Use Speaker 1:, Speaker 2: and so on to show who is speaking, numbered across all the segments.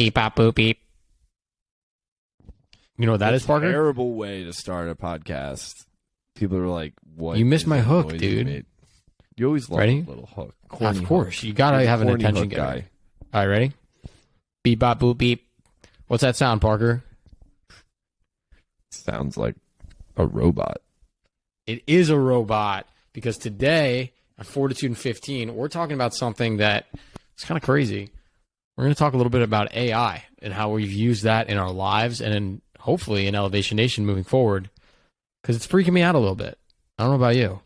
Speaker 1: Beep, bop, boop, beep. You know what that is, Parker?
Speaker 2: Terrible way to start a podcast. People are like, "What?"
Speaker 1: You missed
Speaker 2: is
Speaker 1: my
Speaker 2: that
Speaker 1: hook,
Speaker 2: noise
Speaker 1: dude.
Speaker 2: you made? You always love
Speaker 1: Ready?
Speaker 2: a little hook. Corny
Speaker 1: Of course.
Speaker 2: hook.
Speaker 1: You got to
Speaker 2: You're
Speaker 1: have
Speaker 2: the
Speaker 1: an
Speaker 2: corny
Speaker 1: attention
Speaker 2: hook
Speaker 1: getter.
Speaker 2: guy.
Speaker 1: All right, ready? Beep, bop, boop, beep. What's that sound, Parker?
Speaker 2: Sounds like a robot.
Speaker 1: It is a robot, because today at Fortitude 15, we're talking about something that is kind of crazy. We're going to talk a little bit about AI and how we've used that in our lives and in, hopefully in Elevation Nation moving forward, because it's freaking me out a little bit. I don't know about you.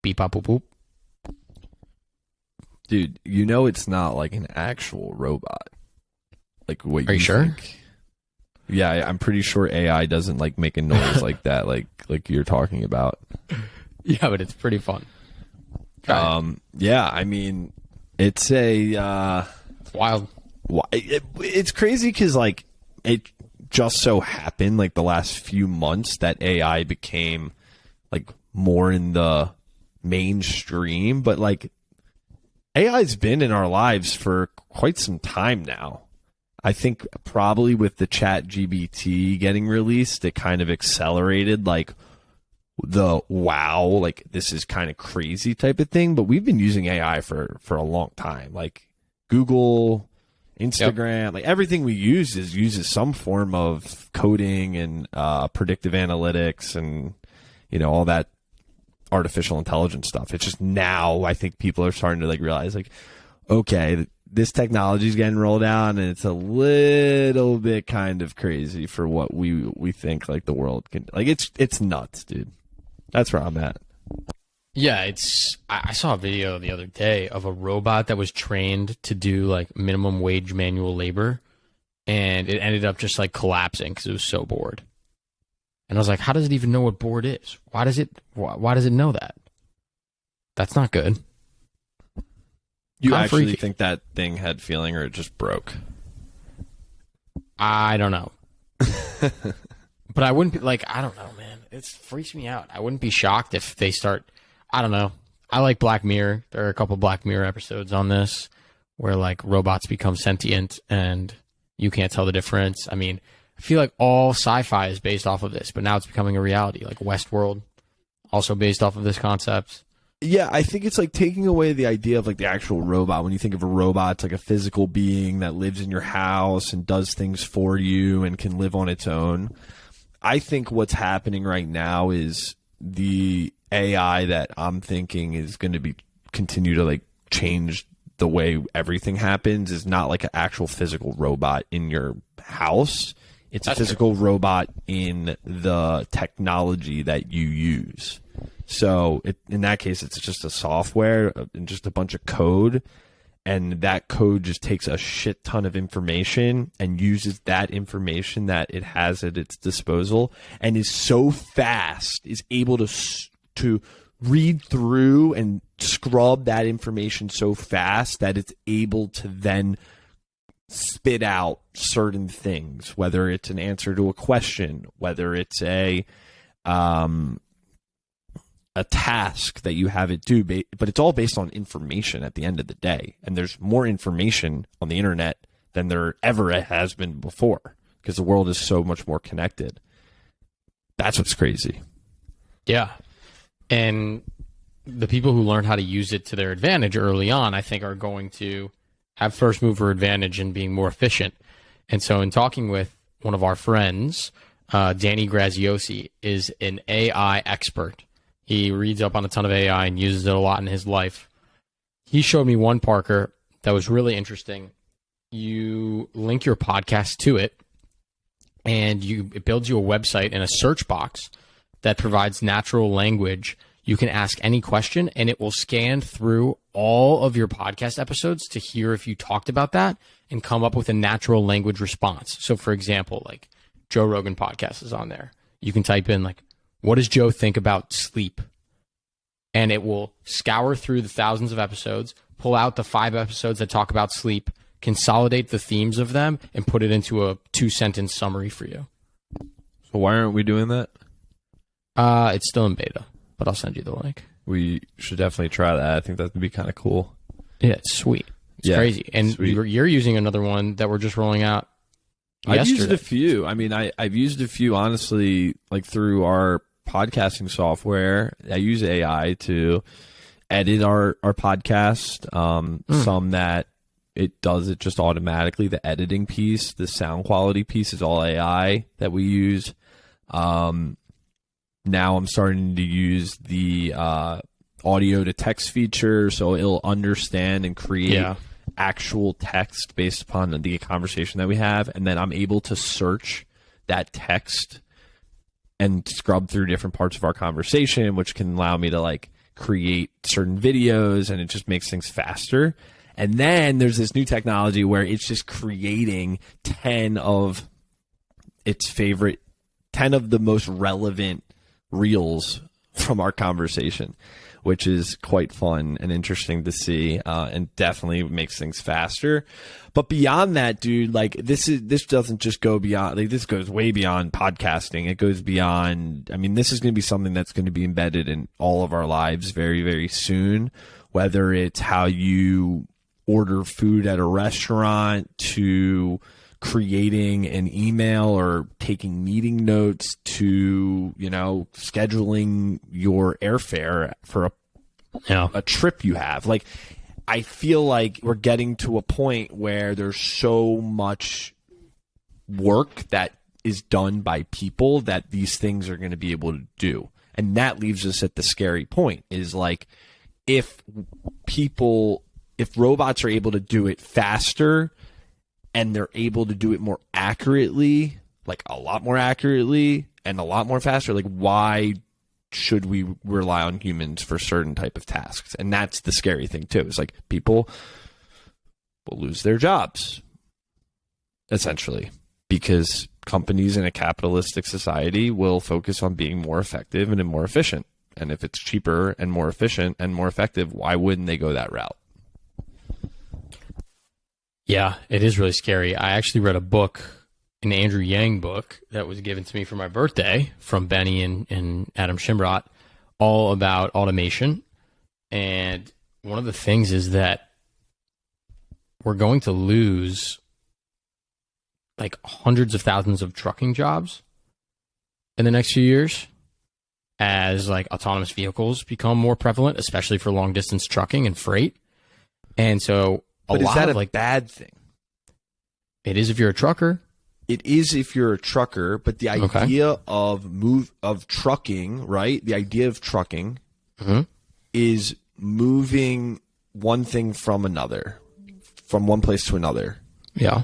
Speaker 1: Beep, bop, boop, boop.
Speaker 2: Dude, you know it's not like an actual robot. Like what
Speaker 1: Are you sure?
Speaker 2: think. Yeah, I'm pretty sure AI doesn't like make a noise like that, like you're talking about.
Speaker 1: Yeah, but it's pretty fun.
Speaker 2: Yeah, I mean, it's a
Speaker 1: It's wild.
Speaker 2: it's crazy because like it just so happened like the last few months that AI became like more in the mainstream, but like AI's been in our lives for quite some time now. I think probably with the ChatGPT getting released, it kind of accelerated like the wow, like this is kind of crazy type of thing. But we've been using AI for a long time. Like Google, Instagram, like everything we use uses some form of coding and predictive analytics and all that artificial intelligence stuff. It's just now I think people are starting to like realize like, okay, this technology is getting rolled out and it's a little bit kind of crazy for what we think like the world can, like it's nuts, dude. That's where I'm at.
Speaker 1: Yeah, I saw a video the other day of a robot that was trained to do like minimum wage manual labor, and it ended up just like collapsing because it was so bored. And I was like, how does it even know what bored is? Why does it know that? That's not good.
Speaker 2: You
Speaker 1: Kinda
Speaker 2: actually
Speaker 1: freaky.
Speaker 2: think that thing had feeling or it just broke?
Speaker 1: I don't know. But I wouldn't be like, I don't know, man. It freaks me out. I wouldn't be shocked if they start, I don't know. I like Black Mirror. There are a couple Black Mirror episodes on this where like robots become sentient and you can't tell the difference. I mean, I feel like all sci-fi is based off of this, but now it's becoming a reality. Like Westworld, also based off of this concept.
Speaker 2: Yeah, I think it's like taking away the idea of like the actual robot. When you think of a robot, it's like a physical being that lives in your house and does things for you and can live on its own. I think what's happening right now is the AI that I'm thinking is going to be continue to like change the way everything happens is not like an actual physical robot in your house. It's a physical robot in the technology that you use. So in that case, it's just a software and just a bunch of code. And that code just takes a shit ton of information and uses that information that it has at its disposal and is so fast, is able to read through and scrub that information so fast that it's able to then spit out certain things, whether it's an answer to a question, whether it's a task that you have it do, but it's all based on information at the end of the day. And there's more information on the internet than there ever has been before because the world is so much more connected. That's what's crazy.
Speaker 1: Yeah. And the people who learn how to use it to their advantage early on, I think, are going to have first mover advantage in being more efficient. And so in talking with one of our friends, Danny Graziosi is an AI expert. He reads up on a ton of AI and uses it a lot in his life. He showed me one, Parker, that was really interesting. You link your podcast to it, and it builds you a website and a search box that provides natural language. You can ask any question, and it will scan through all of your podcast episodes to hear if you talked about that and come up with a natural language response. So, for example, like Joe Rogan podcast is on there. You can type in like, what does Joe think about sleep? And it will scour through the thousands of episodes, pull out the 5 episodes that talk about sleep, consolidate the themes of them, and put it into a 2-sentence summary for you.
Speaker 2: So why aren't we doing that?
Speaker 1: It's still in beta, but I'll send you the link.
Speaker 2: We should definitely try that. I think that would be kind of cool.
Speaker 1: Yeah, it's sweet. It's crazy. And you're using another one that we're just rolling out
Speaker 2: I've used
Speaker 1: yesterday.
Speaker 2: a few. I mean, I've used a few, honestly, like through our podcasting software. I use AI to edit our podcast. Some that it does it just automatically. The editing piece, the sound quality piece is all AI that we use. Now I'm starting to use the audio to text feature, so it'll understand and create actual text based upon the conversation that we have, and then I'm able to search that text and scrub through different parts of our conversation, which can allow me to like create certain videos, and it just makes things faster. And then there's this new technology where it's just creating 10 of the most relevant reels from our conversation, which is quite fun and interesting to see, and definitely makes things faster. But beyond that, dude, like this doesn't just go beyond, like this goes way beyond podcasting. It goes beyond, I mean, this is going to be something that's going to be embedded in all of our lives very, very soon, whether it's how you order food at a restaurant to creating an email or taking meeting notes to, scheduling your airfare for a trip you have. Like, I feel like we're getting to a point where there's so much work that is done by people that these things are going to be able to do. And that leaves us at the scary point, is like, if robots are able to do it faster and they're able to do it more accurately, like a lot more accurately and a lot more faster, like why should we rely on humans for certain type of tasks? And that's the scary thing too. It's like people will lose their jobs essentially because companies in a capitalistic society will focus on being more effective and more efficient. And if it's cheaper and more efficient and more effective, why wouldn't they go that route?
Speaker 1: Yeah, it is really scary. I actually read a book, an Andrew Yang book that was given to me for my birthday from Benny and Adam Shimbrot, all about automation. And one of the things is that we're going to lose like hundreds of thousands of trucking jobs in the next few years as like autonomous vehicles become more prevalent, especially for long distance trucking and freight. And so
Speaker 2: but is that a bad thing?
Speaker 1: It is if you're a trucker.
Speaker 2: It is if you're a trucker, but the idea of trucking, right? The idea of trucking is moving one thing from another, from one place to another.
Speaker 1: Yeah.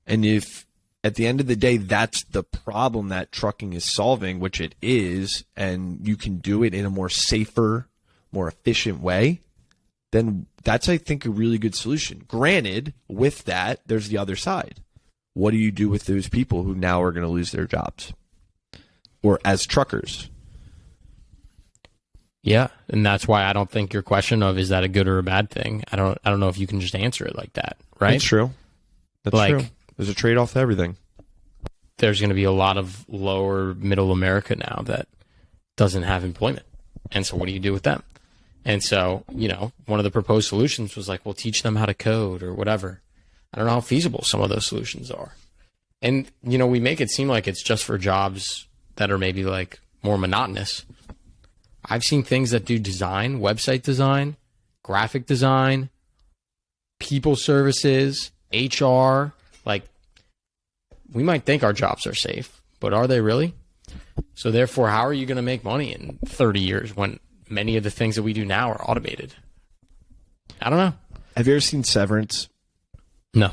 Speaker 2: And if at the end of the day, that's the problem that trucking is solving, which it is, and you can do it in a more safer, more efficient way, then that's, I think, a really good solution. Granted, with that, there's the other side. What do you do with those people who now are going to lose their jobs? Or as truckers?
Speaker 1: Yeah, and that's why I don't think your question of is that a good or a bad thing, I don't know if you can just answer it like that, right?
Speaker 2: That's true. That's true. There's a trade-off to everything.
Speaker 1: There's going to be a lot of lower middle America now that doesn't have employment. And so what do you do with them? And so, one of the proposed solutions was like, we'll teach them how to code or whatever. I don't know how feasible some of those solutions are. And, we make it seem like it's just for jobs that are maybe like more monotonous. I've seen things that do design, website design, graphic design, people services, HR. Like, we might think our jobs are safe, but are they really? So therefore, how are you going to make money in 30 years when many of the things that we do now are automated? I don't know.
Speaker 2: Have you ever seen Severance?
Speaker 1: No.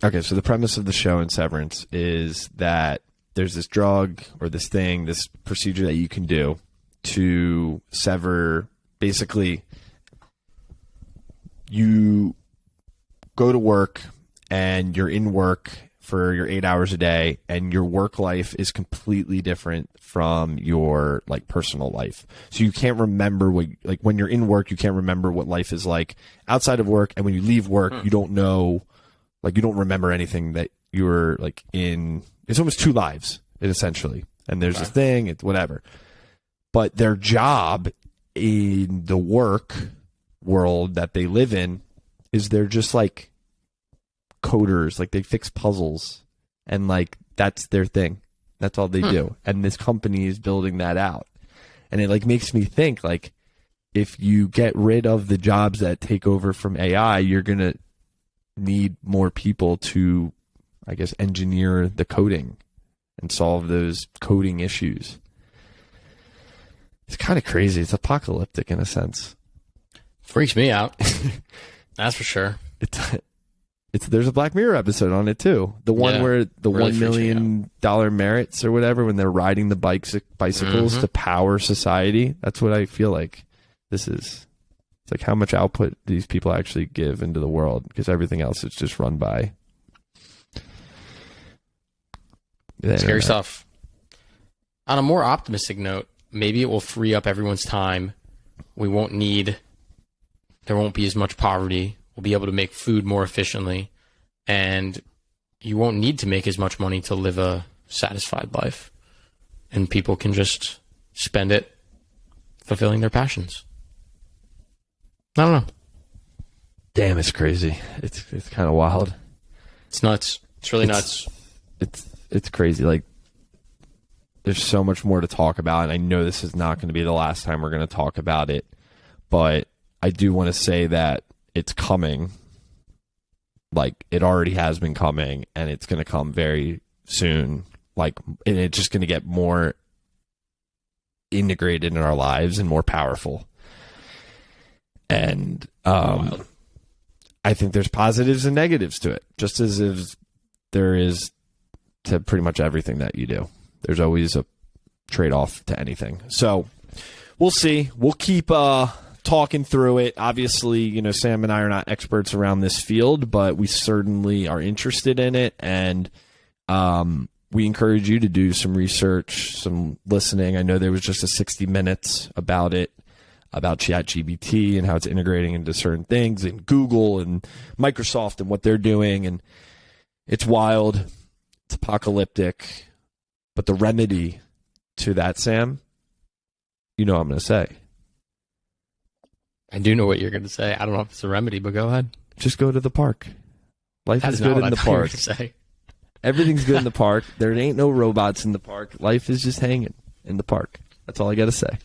Speaker 2: Okay, so the premise of the show in Severance is that there's this drug or this thing, this procedure that you can do to sever. Basically, you go to work and you're in work for your 8 hours a day, and your work life is completely different from your like personal life. So you can't remember when you're in work, you can't remember what life is like outside of work, and when you leave work, you don't know, like you don't remember anything that you were like in. It's almost two lives, essentially. And there's this thing, it's whatever. But their job in the work world that they live in is they're just like coders, like they fix puzzles, and like that's their thing. That's all they do. And this company is building that out. And it like makes me think, like, if you get rid of the jobs that take over from AI, you're going to need more people to, I guess, engineer the coding and solve those coding issues. It's kind of crazy. It's apocalyptic in a sense.
Speaker 1: Freaks me out. That's for sure.
Speaker 2: It's there's a Black Mirror episode on it too. The one where the really $1 million merits or whatever, when they're riding the bicycles to power society. That's what I feel like this is. It's like how much output these people actually give into the world, because everything else is just run by
Speaker 1: scary stuff. On a more optimistic note, maybe it will free up everyone's time. There won't be as much poverty. We'll be able to make food more efficiently, and you won't need to make as much money to live a satisfied life, and people can just spend it fulfilling their passions. I don't know.
Speaker 2: Damn, it's crazy. It's kind of wild.
Speaker 1: It's nuts. It's really nuts.
Speaker 2: It's crazy. Like, there's so much more to talk about, and I know this is not going to be the last time we're going to talk about it, but I do want to say that it's coming. Like, it already has been coming, and it's going to come very soon. Like, and it's just going to get more integrated in our lives and more powerful. And I think there's positives and negatives to it, just as if there is to pretty much everything that you do. There's always a trade-off to anything. So we'll see. We'll keep talking through it. Obviously, you know, Sam and I are not experts around this field, but we certainly are interested in it, and we encourage you to do some research, some listening. I know there was just a 60 Minutes about it, about ChatGPT and how it's integrating into certain things, and Google and Microsoft and what they're doing, and it's wild. It's apocalyptic. But the remedy to that, Sam, you know what I'm going to say.
Speaker 1: I do know what you're going to say. I don't know if it's a remedy, but go ahead.
Speaker 2: Just go to the park. Life is good in the park. Everything's good in the park. There ain't no robots in the park. Life is just hanging in the park. That's all I got to say.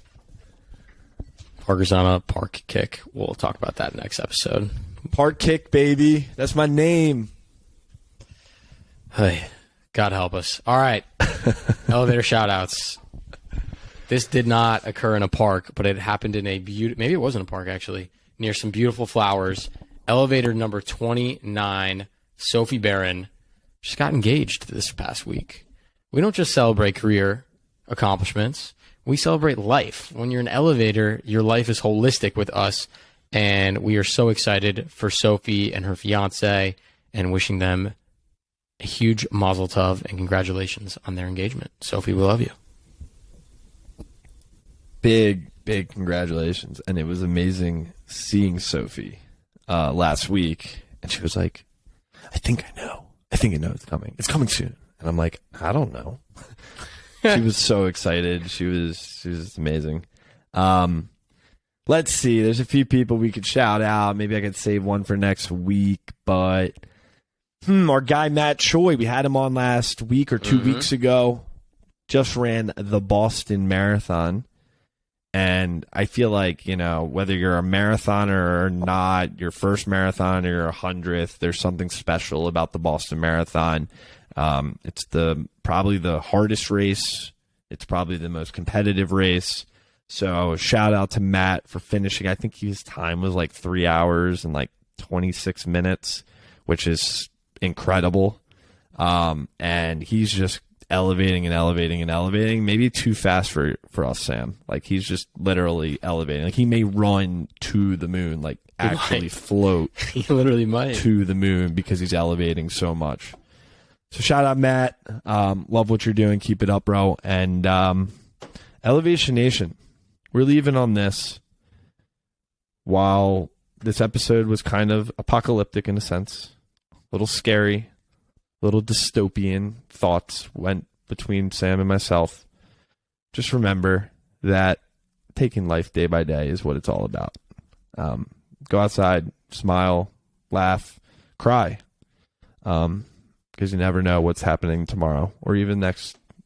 Speaker 1: Parker's on a park kick. We'll talk about that next episode.
Speaker 2: Park kick, baby. That's my name.
Speaker 1: Hey, God help us. All right. Elevator shout-outs. This did not occur in a park, but it happened in a maybe it wasn't a park, actually, near some beautiful flowers. Elevator number 29, Sophie Barron, just got engaged this past week. We don't just celebrate career accomplishments. We celebrate life. When you're an elevator, your life is holistic with us, and we are so excited for Sophie and her fiance and wishing them a huge mazel tov and congratulations on their engagement. Sophie, we love you.
Speaker 2: Big congratulations. And it was amazing seeing Sophie last week. And she was like, I think I know it's coming. It's coming soon. And I'm like, I don't know. She was so excited. She was amazing. Let's see. There's a few people we could shout out. Maybe I could save one for next week. But our guy Matt Choi, we had him on last week or 2 weeks ago. Just ran the Boston Marathon. And I feel like, you know, whether you're a marathoner or not, your first marathon or your 100th, there's something special about the Boston Marathon. It's probably the hardest race. It's probably the most competitive race. So shout out to Matt for finishing. I think his time was like 3 hours and like 26 minutes, which is incredible. And he's just elevating and elevating and elevating. Maybe too fast for us, Sam. Like, he's just literally elevating. Like, he may run to the moon, like actually float.
Speaker 1: He literally might
Speaker 2: to the moon because he's elevating so much. So shout out, Matt. Love what you're doing. Keep it up, bro. And Elevation Nation, we're leaving on this. While this episode was kind of apocalyptic in a sense, a little scary, little dystopian thoughts went between Sam and myself. Just remember that taking life day by day is what it's all about. Go outside, smile, laugh, cry. because you never know what's happening tomorrow or even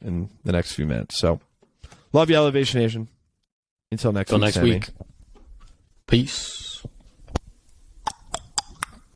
Speaker 2: in the next few minutes. So, love you, Elevation Nation. Until next week.
Speaker 1: Peace.